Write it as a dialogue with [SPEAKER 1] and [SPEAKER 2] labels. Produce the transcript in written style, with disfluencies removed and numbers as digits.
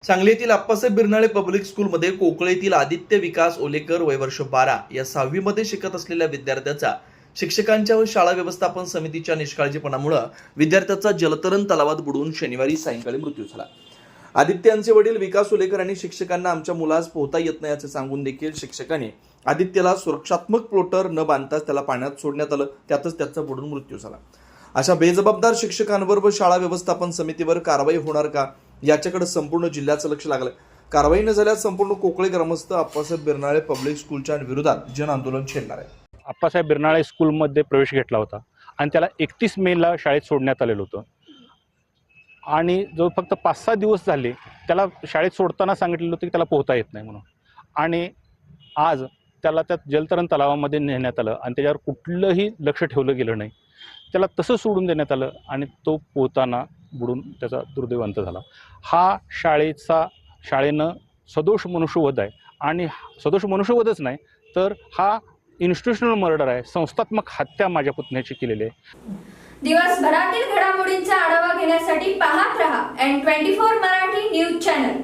[SPEAKER 1] सांगली येथील आप्पासाहेब बिरनाळे पब्लिक स्कूलमध्ये कोकळेतील आदित्य विकास ओलेकर वय वर्ष 12 या 6वी मध्ये शिकत असलेल्या विद्यार्थ्याचा शिक्षकांच्या व शाळा व्यवस्थापन समितीच्या निष्काळजीपणामुळे विद्यार्थ्याचा जलतरण तलावात बुडून शनिवारी सायंकाळी मृत्यू झाला। आदित्य यांचे वडील विकास ओलेकर यांनी शिक्षकांना आमच्या मुलास पोहता येत नाही असे सांगून देखील शिक्षकांनी आदित्यला सुरक्षात्मक फ्लोटर न बांधताच त्याला पाण्यात सोडण्यात आलं, त्यातच त्याचा बुडून मृत्यू झाला। अशा बेजबाबदार शिक्षकांवर व शाळा व्यवस्थापन समितीवर कारवाई होणार का याच्याकडे संपूर्ण जिल्ह्याचं लक्ष लागलं। कारवाई न झाल्यास संपूर्ण कोकळे ग्रामस्थ आप्पासाहेब बिरनाळे पब्लिक स्कूलच्या विरोधात जन आंदोलन छेडणार आहे।
[SPEAKER 2] आप्पासाहेब बिरनाळे स्कूलमध्ये प्रवेश घेतला होता आणि त्याला 31 मेला शाळेत सोडण्यात आलेलं होतं आणि जो फक्त 5-6 दिवस झाले त्याला शाळेत सोडताना सांगितलेलं होतं की त्याला पोहता येत नाही म्हणून, आणि आज त्याला त्या जलतरण तलावामध्ये नेण्यात आलं आणि त्याच्यावर कुठलंही लक्ष ठेवलं गेलं नाही। त्याला तसं सोडून देण्यात आलं आणि तो पोहताना बुडून त्याचा दुर्दैवांत झाला। हा शाळेनं सदोष मनुष्यवध आहे आणि सदोष मनुष्यवधच नाही तर हा इन्स्टिट्यूशनल मर्डर आहे, संस्थात्मक हत्या माझ्या पुतण्याची केलेली आहे।
[SPEAKER 3] दिवसभरातील घडामोडींचा आढावा घेण्यासाठी पाहत रहा N24 मराठी न्यूज चॅनल।